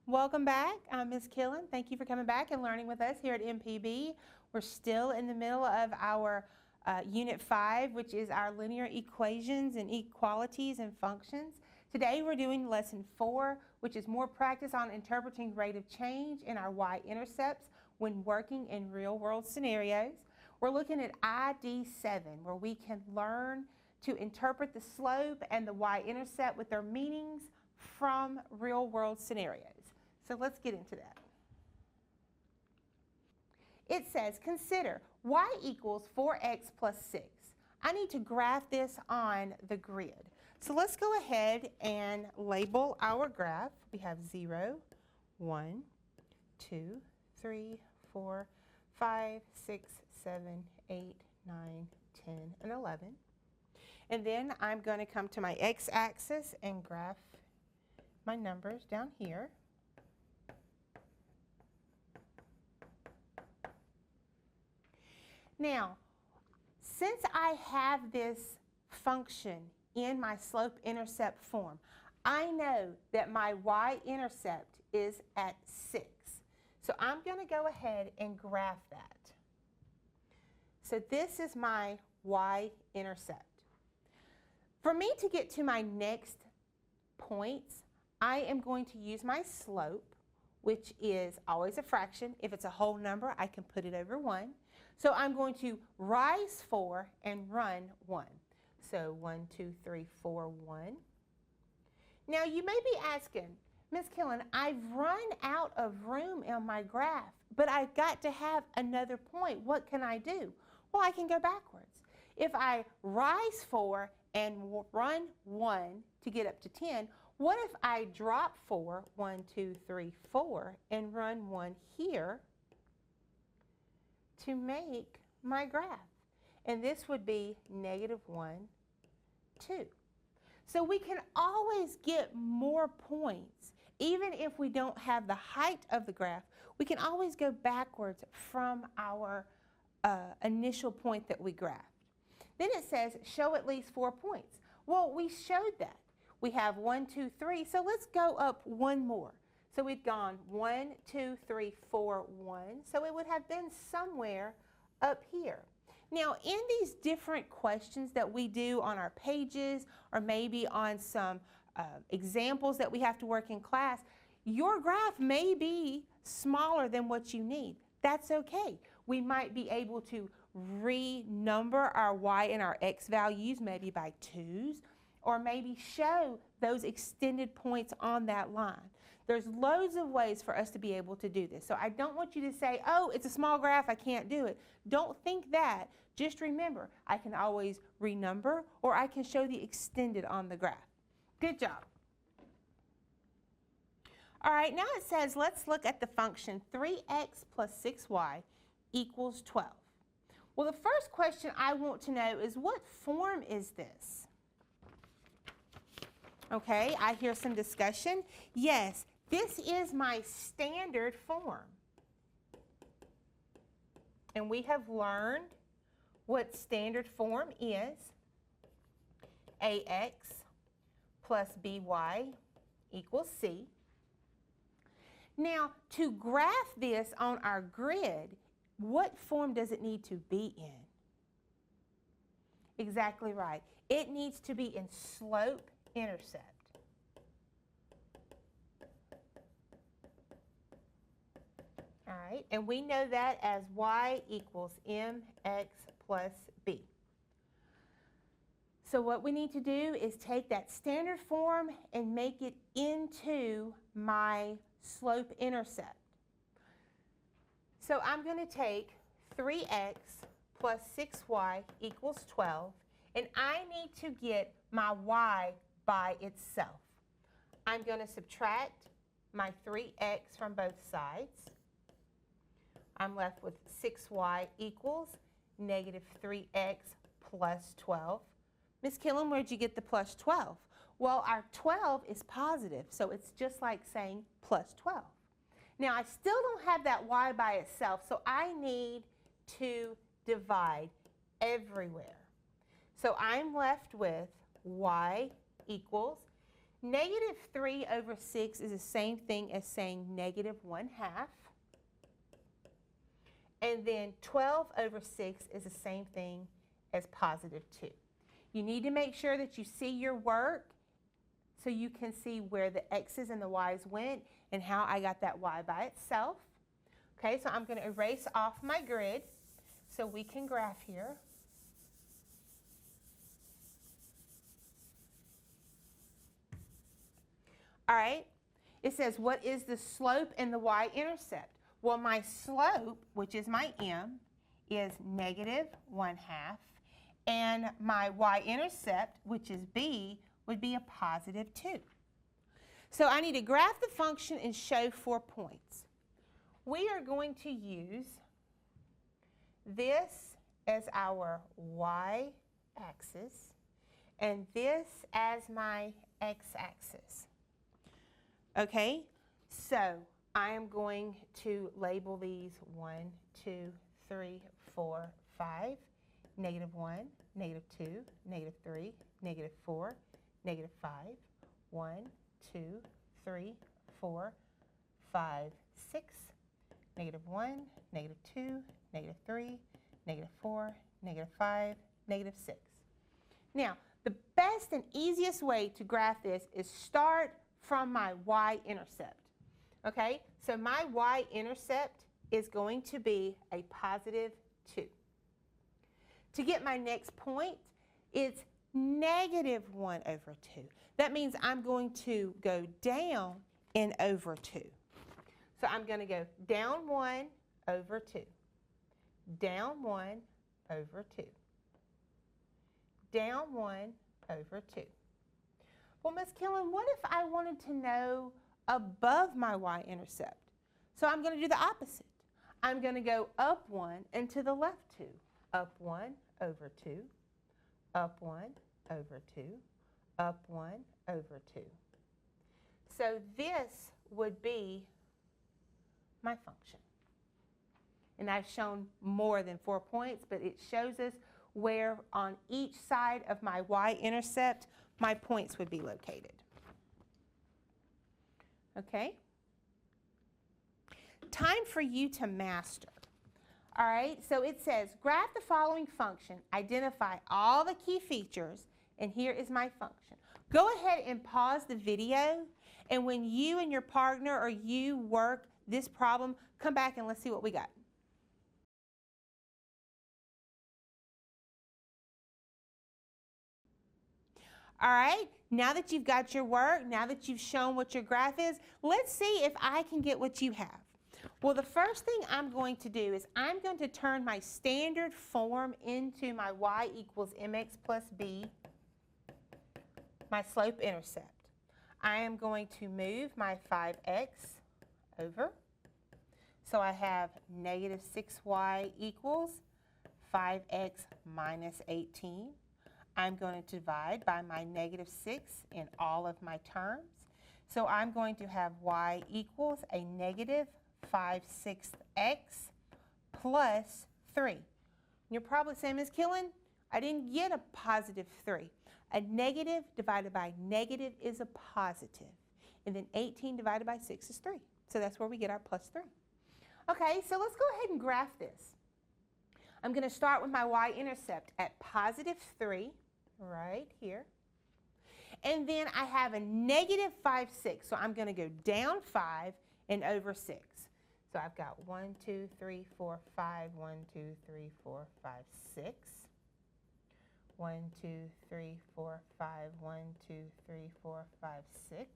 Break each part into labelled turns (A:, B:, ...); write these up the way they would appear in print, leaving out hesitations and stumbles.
A: Welcome back. I'm Ms. Killen. Thank you for coming back and learning with us here at MPB. We're still in the middle of our Unit 5, which is our linear equations and inequalities and functions. Today we're doing Lesson 4, which is more practice on interpreting rate of change in our y-intercepts when working in real-world scenarios. We're looking at ID 7, where we can learn to interpret the slope and the y-intercept with their meanings from real-world scenarios. So let's get into that. It says, consider y equals 4x plus 6. I need to graph this on the grid. So let's go ahead and label our graph. We have 0, 1, 2, 3, 4, 5, 6, 7, 8, 9, 10, and 11. And then I'm going to come to my x-axis and graph my numbers down here. Now, since I have this function in my slope-intercept form, I know that my y-intercept is at 6. So I'm going to go ahead and graph that. So this is my y-intercept. For me to get to my next points, I am going to use my slope, which is always a fraction. If it's a whole number, I can put it over 1. So I'm going to rise 4 and run 1. So 1, 2, 3, 4, 1. Now you may be asking, Ms. Killen, I've run out of room on my graph, but I've got to have another point. What can I do? Well, I can go backwards. If I rise 4 and run 1 to get up to 10, what if I drop 4, 1, 2, 3, 4, and run 1 here to make my graph? And this would be -1, 2. So we can always get more points. Even if we don't have the height of the graph, we can always go backwards from our initial point that we graphed. Then it says, show at least 4 points. Well, we showed that. We have 1, 2, 3, so let's go up one more. So we've gone 1, 2, 3, 4, 1. So it would have been somewhere up here. Now, in these different questions that we do on our pages or maybe on some examples that we have to work in class, your graph may be smaller than what you need. That's okay. We might be able to renumber our y and our x values maybe by 2s, or maybe show those extended points on that line. There's loads of ways for us to be able to do this. So I don't want you to say, oh, it's a small graph, I can't do it. Don't think that. Just remember, I can always renumber or I can show the extended on the graph. Good job. All right, now it says, let's look at the function 3x plus 6y equals 12. Well, the first question I want to know is, what form is this? Okay, I hear some discussion. Yes, this is my standard form. And we have learned what standard form is. AX plus BY equals C. Now, to graph this on our grid, what form does it need to be in? Exactly right. It needs to be in slope-intercept. All right, and we know that as y equals mx plus b. So what we need to do is take that standard form and make it into my slope-intercept. So I'm going to take 3x plus 6y equals 12, and I need to get my y by itself. I'm going to subtract my 3x from both sides. I'm left with 6y equals -3x plus 12. Ms. Killen, where'd you get the plus 12? Well, our 12 is positive, so it's just like saying plus 12. Now, I still don't have that y by itself, so I need to divide everywhere. So I'm left with y equals Negative 3 over 6 is the same thing as saying negative 1/2. And then 12 over 6 is the same thing as positive 2. You need to make sure that you see your work so you can see where the x's and the y's went and how I got that y by itself. Okay, so I'm going to erase off my grid so we can graph here. All right, it says what is the slope and the y-intercept? Well, my slope, which is my m, is negative 1/2, and my y-intercept, which is b, would be a positive 2. So I need to graph the function and show 4 points. We are going to use this as our y-axis and this as my x-axis. Okay, so I am going to label these 1, 2, 3, 4, 5, negative 1, negative 2, negative 3, negative 4, negative 5, 1, 2, 3, 4, 5, 6, negative 1, negative 2, negative 3, negative 4, negative 5, negative 6. Now, the best and easiest way to graph this is start from my y-intercept. Okay, so my y-intercept is going to be a positive 2. To get my next point, it's negative 1 over 2. That means I'm going to go down and over 2. So I'm going to go down 1 over 2, down 1 over 2, down 1 over 2. Well, Ms. Killen, what if I wanted to know above my y-intercept? So I'm going to do the opposite. I'm going to go up 1 and to the left 2. Up 1 over 2, up 1 over 2, up 1 over 2. So this would be my function. And I've shown more than 4 points, but it shows us where on each side of my y-intercept my points would be located. Okay? Time for you to master. All right, so it says, graph the following function, identify all the key features, and here is my function. Go ahead and pause the video, and when you and your partner or you work this problem, come back and let's see what we got. All right, now that you've got your work, now that you've shown what your graph is, let's see if I can get what you have. Well, the first thing I'm going to do is I'm going to turn my standard form into my y equals mx plus b, my slope-intercept. I am going to move my 5x over. So I have negative 6y equals 5x minus 18. I'm going to divide by my negative 6 in all of my terms. So I'm going to have y equals a negative 5/6 x plus 3. You're probably saying, Ms. Killen, I didn't get a positive 3. A negative divided by negative is a positive. And then 18 divided by 6 is 3. So that's where we get our plus 3. Okay, so let's go ahead and graph this. I'm going to start with my y-intercept at positive 3, right here. And then I have a negative 5/6, so I'm going to go down 5 and over 6. So I've got 1, 2, 3, 4, 5, 1, 2, 3, 4, 5, 6. 1, 2, 3, 4, 5, 1, 2, 3, 4, 5, 6.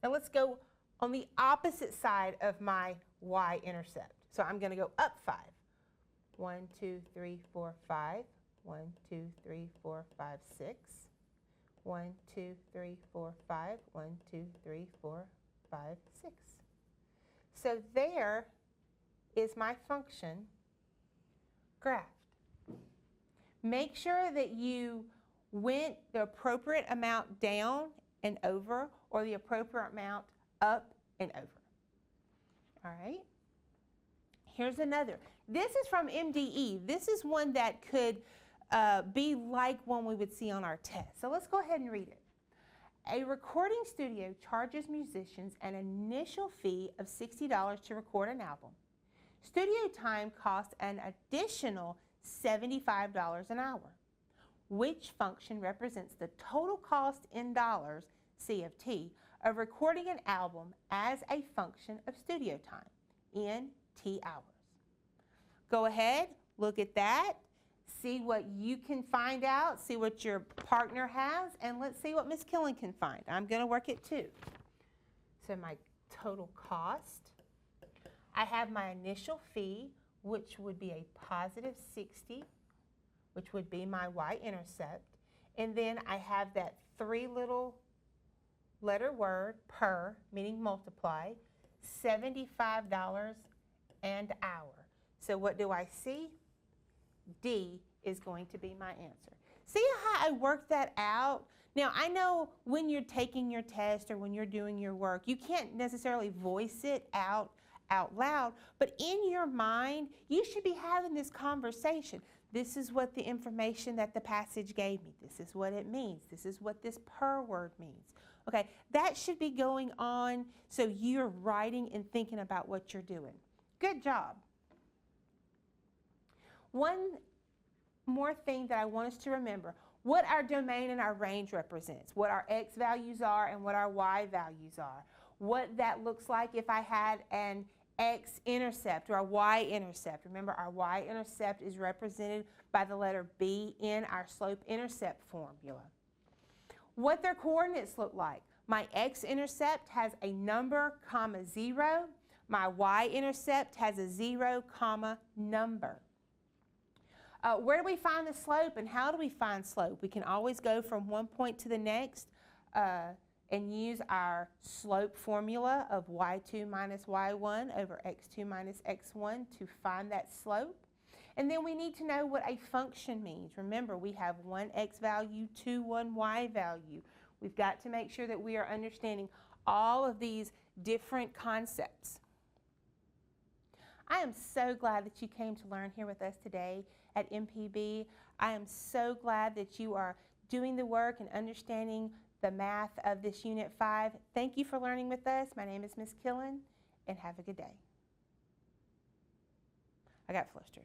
A: Now let's go on the opposite side of my y-intercept. So I'm going to go up 5. 1, 2, 3, 4, 5. 1, 2, 3, 4, 5, 6. 1, 2, 3, 4, 5. 1, 2, 3, 4, 5, 6. So there is my function graphed. Make sure that you went the appropriate amount down and over or the appropriate amount up and over. All right. Here's another. This is from MDE. This is one that could be like one we would see on our test. So let's go ahead and read it. A recording studio charges musicians an initial fee of $60 to record an album. Studio time costs an additional $75 an hour. Which function represents the total cost in dollars, C of T, of recording an album as a function of studio time, in T hours? Go ahead, look at that, see what you can find out, see what your partner has, and let's see what Miss Killen can find. I'm going to work it too. So my total cost, I have my initial fee, which would be a positive 60, which would be my y-intercept, and then I have that 3 little letter word, per, meaning multiply, $75 an hour. So what do I see? D is going to be my answer. See how I worked that out? Now, I know when you're taking your test or when you're doing your work, you can't necessarily voice it out loud, but in your mind, you should be having this conversation. This is what the information that the passage gave me. This is what it means. This is what this per word means. Okay, that should be going on so you're writing and thinking about what you're doing. Good job. One more thing that I want us to remember, what our domain and our range represents, what our x values are and what our y values are, what that looks like if I had an x-intercept or a y-intercept. Remember, our y-intercept is represented by the letter B in our slope-intercept formula. What their coordinates look like. My x-intercept has a number, comma, 0. My y-intercept has a 0, comma, number. Where do we find the slope and how do we find slope? We can always go from one point to the next and use our slope formula of y2 minus y1 over x2 minus x1 to find that slope. And then we need to know what a function means. Remember, we have one x value, one y value. We've got to make sure that we are understanding all of these different concepts. I am so glad that you came to learn here with us today at MPB. I am so glad that you are doing the work and understanding the math of this Unit 5. Thank you for learning with us. My name is Miss Killen, and have a good day. I got flustered.